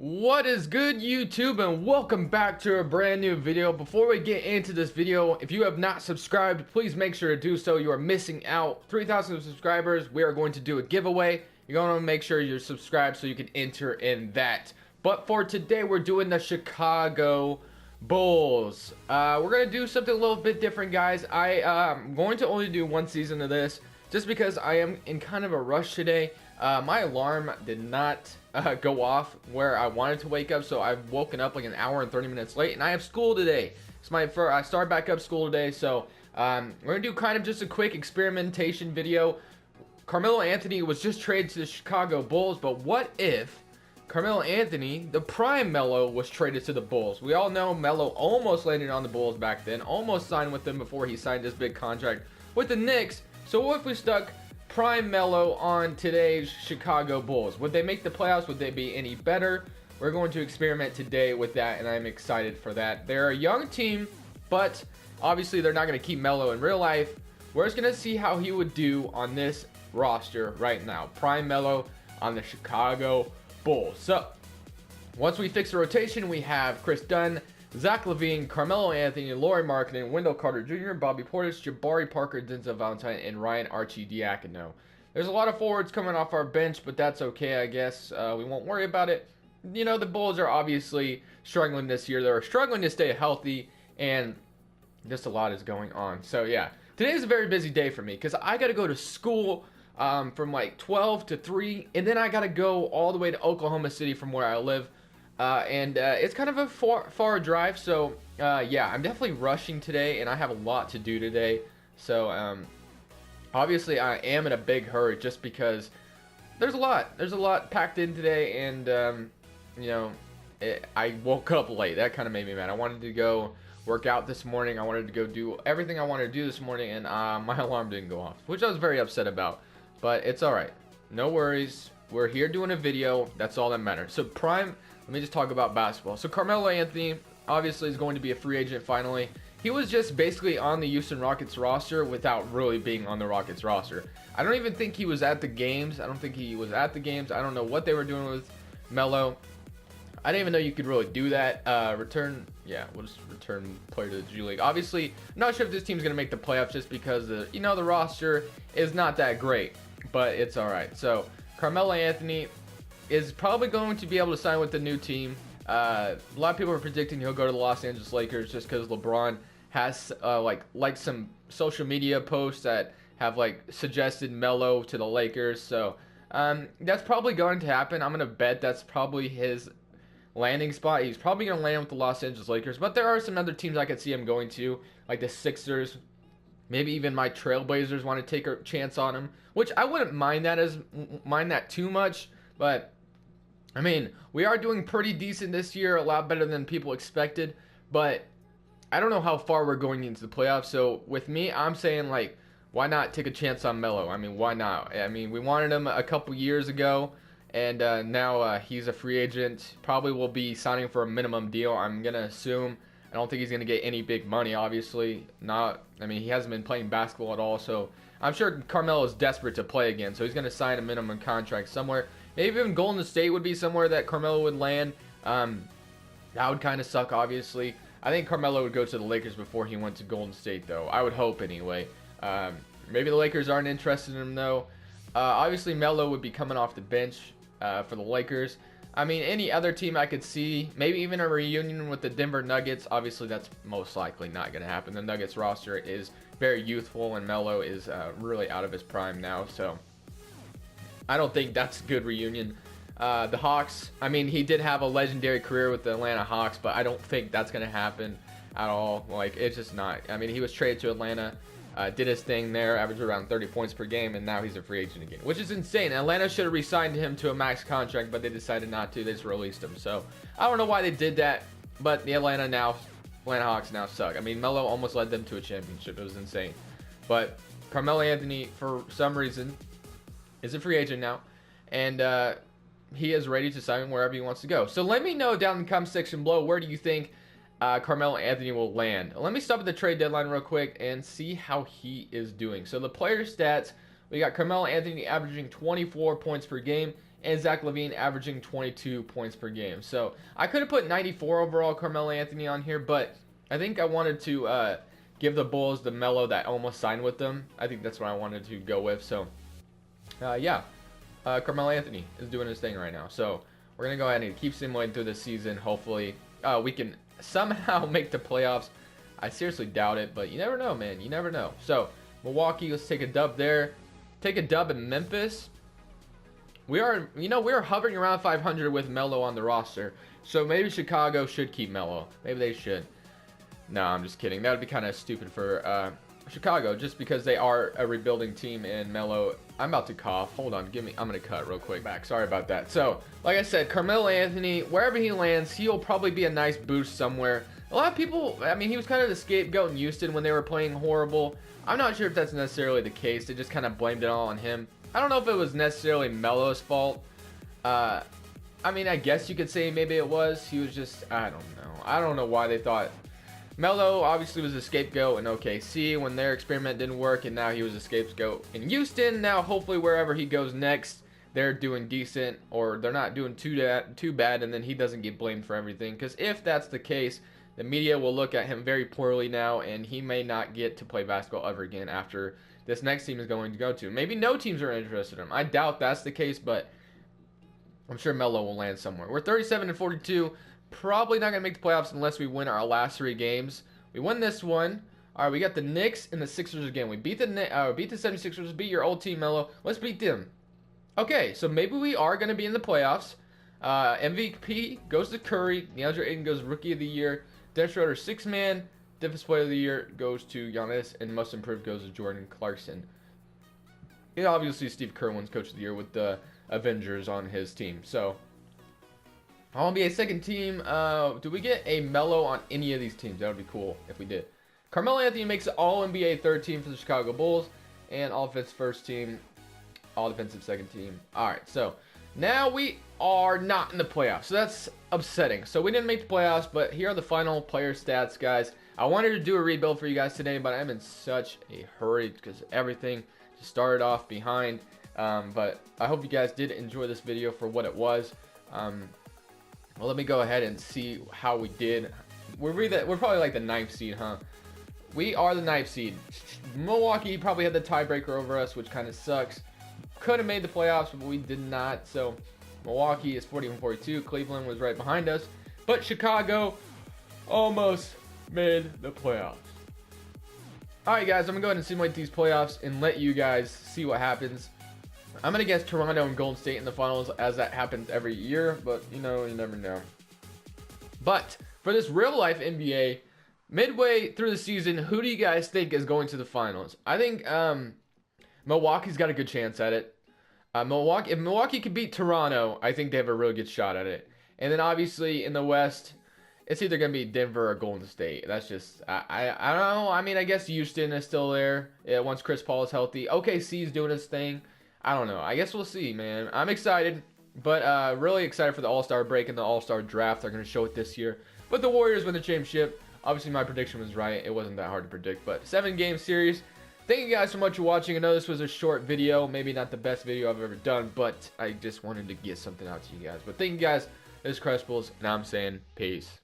What is good, YouTube, and welcome back to a brand new video. Before we get into this video, if you have not subscribed, please make sure to do so. You are missing out. 3,000 subscribers, we are going to do a giveaway. You're going to make sure you're subscribed so you can enter in that. But for today, we're doing the Chicago Bulls. We're going to do something a little bit different, guys. I'm going to only do one season of this just because I am in kind of a rush today. My alarm did not go off where I wanted to wake up, so I've woken up like an hour and 30 minutes late, and I have school today. It's I start back up school today, so we're gonna do kind of just a quick experimentation video. Carmelo Anthony was just traded to the Chicago Bulls, but what if Carmelo Anthony, the prime Melo, was traded to the Bulls? We all know Melo almost landed on the Bulls back then, almost signed with them before he signed his big contract with the Knicks. So what if we stuck prime Melo on today's Chicago Bulls? Would they make the playoffs? Would they be any better? We're going to experiment today with that, and I'm excited for that. They're a young team, but obviously they're not going to keep Melo in real life. We're just going to see how he would do on this roster right now. Prime Melo on the Chicago Bulls. So once we fix the rotation, we have Chris Dunn, Zach LaVine, Carmelo Anthony, Lauri Markkanen, Wendell Carter Jr., Bobby Portis, Jabari Parker, Denzel Valentine, and Ryan Arcidiacono. There's a lot of forwards coming off our bench, but that's okay, I guess. We won't worry about it. You know, the Bulls are obviously struggling this year. They're struggling to stay healthy, and just a lot is going on. So, yeah, today is a very busy day for me because I got to go to school from like 12 to 3, and then I got to go all the way to Oklahoma City from where I live. It's kind of a far drive, so yeah, I'm definitely rushing today, and I have a lot to do today. So obviously I am in a big hurry just because there's a lot packed in today, and you know, I woke up late. That kind of made me mad. I wanted to go work out this morning. I wanted to go do everything I wanted to do this morning, and my alarm didn't go off, which I was very upset about. But it's all right. No worries. We're here doing a video. That's all that matters. So let me just talk about basketball. So Carmelo Anthony obviously is going to be a free agent finally. He was just basically on the Houston Rockets roster without really being on the Rockets roster. I don't even think he was at the games. I don't know what they were doing with Melo. I didn't even know you could really do that. We'll just return player to the G League. Obviously, I'm not sure if this team's going to make the playoffs just because the roster is not that great, but it's all right. So Carmelo Anthony is probably going to be able to sign with the new team. A lot of people are predicting he'll go to the Los Angeles Lakers just because LeBron has like some social media posts that have like suggested Melo to the Lakers. So that's probably going to happen. I'm gonna bet that's probably his landing spot. He's probably gonna land with the Los Angeles Lakers, but there are some other teams I could see him going to, like the Sixers. Maybe even my Trailblazers want to take a chance on him, which I wouldn't mind that too much. But I mean, we are doing pretty decent this year, a lot better than people expected, but I don't know how far we're going into the playoffs. So with me, I'm saying, like, why not take a chance on Melo? I mean, why not? I mean, we wanted him a couple years ago, and now he's a free agent. Probably will be signing for a minimum deal, I'm going to assume. I don't think he's going to get any big money, obviously. I mean, he hasn't been playing basketball at all, so I'm sure Carmelo is desperate to play again, so he's going to sign a minimum contract somewhere. Maybe even Golden State would be somewhere that Carmelo would land. That would kind of suck, obviously. I think Carmelo would go to the Lakers before he went to Golden State, though. I would hope, anyway. Maybe the Lakers aren't interested in him, though. Obviously, Melo would be coming off the bench for the Lakers. I mean, any other team I could see, maybe even a reunion with the Denver Nuggets. Obviously, that's most likely not going to happen. The Nuggets roster is very youthful, and Melo is really out of his prime now, so I don't think that's a good reunion. The Hawks, I mean, he did have a legendary career with the Atlanta Hawks, but I don't think that's going to happen at all. Like, it's just not. I mean, he was traded to Atlanta, did his thing there, averaged around 30 points per game, and now he's a free agent again, which is insane. Atlanta should have re-signed him to a max contract, but they decided not to. They just released him. So I don't know why they did that, but the Atlanta Hawks now suck. I mean, Melo almost led them to a championship. It was insane. But Carmelo Anthony, for some reason, is a free agent now, and he is ready to sign wherever he wants to go. So let me know down in the comment section below, where do you think Carmelo Anthony will land? Let me stop at the trade deadline real quick and see how he is doing. So the player stats, we got Carmelo Anthony averaging 24 points per game and Zach LaVine averaging 22 points per game. So I could have put 94 overall Carmelo Anthony on here, but I think I wanted to give the Bulls the Melo that almost signed with them. I think that's what I wanted to go with. So yeah, Carmelo Anthony is doing his thing right now. So we're going to go ahead and keep simulating through this season. Hopefully we can somehow make the playoffs. I seriously doubt it, but you never know, man. You never know. So Milwaukee, let's take a dub there. Take a dub in Memphis. We are hovering around 500 with Melo on the roster. So maybe Chicago should keep Melo. Maybe they should. No, I'm just kidding. That would be kind of stupid for Chicago, just because they are a rebuilding team and Melo. I'm about to cough. Hold on. I'm going to cut real quick back. Sorry about that. So, like I said, Carmelo Anthony, wherever he lands, he'll probably be a nice boost somewhere. A lot of people, I mean, he was kind of the scapegoat in Houston when they were playing horrible. I'm not sure if that's necessarily the case. They just kind of blamed it all on him. I don't know if it was necessarily Melo's fault. I mean, I guess you could say maybe it was. He was just, I don't know. I don't know why they thought. Melo obviously was a scapegoat in OKC when their experiment didn't work, and now he was a scapegoat in Houston. Now, hopefully, wherever he goes next, they're doing decent, or they're not doing too bad, and then he doesn't get blamed for everything. Because if that's the case, the media will look at him very poorly now, and he may not get to play basketball ever again after this next team is going to go to. Maybe no teams are interested in him. I doubt that's the case, but I'm sure Melo will land somewhere. We're 37-42. Probably not going to make the playoffs unless we win our last 3 games. We win this one. All right, we got the Knicks and the Sixers again. We beat the 76ers, beat your old team, Melo. Let's beat them. Okay, so maybe we are going to be in the playoffs. MVP goes to Curry. DeAndre Ayton goes Rookie of the Year. Dennis Schroeder, 6-man. Defensive Player of the Year goes to Giannis, and Most Improved goes to Jordan Clarkson. And obviously, Steve Kerr wins Coach of the Year with the Avengers on his team. So, All NBA second team. Do we get a Melo on any of these teams? That would be cool if we did. Carmelo Anthony makes the All NBA third team for the Chicago Bulls, and All Defensive first team, All Defensive second team. All right, so now we are not in the playoffs, so that's upsetting. So we didn't make the playoffs, but here are the final player stats, guys. I wanted to do a rebuild for you guys today, but I'm in such a hurry because everything just started off behind. But I hope you guys did enjoy this video for what it was. Well, let me go ahead and see how we did. We're probably like the 9th seed, huh? We are the 9th seed. Milwaukee probably had the tiebreaker over us, which kind of sucks. Could have made the playoffs, but we did not. So Milwaukee is 41-42. Cleveland was right behind us, but Chicago almost made the playoffs. All right, guys, I'm gonna go ahead and simulate these playoffs and let you guys see what happens. I'm gonna guess Toronto and Golden State in the finals, as that happens every year, but you know, you never know. But for this real life NBA, midway through the season, who do you guys think is going to the finals? I think Milwaukee's got a good chance at it. If Milwaukee could beat Toronto, I think they have a really good shot at it. And then obviously in the West, it's either gonna be Denver or Golden State. That's just I don't know. I mean, I guess Houston is still there. Yeah, once Chris Paul is healthy. OKC is doing his thing. I don't know. I guess we'll see, man. I'm excited, but really excited for the All-Star break and the All-Star draft. They're going to show it this year. But the Warriors win the championship. Obviously, my prediction was right. It wasn't that hard to predict, but 7-game series. Thank you guys so much for watching. I know this was a short video. Maybe not the best video I've ever done, but I just wanted to get something out to you guys. But thank you guys. This is Cresples, and I'm saying peace.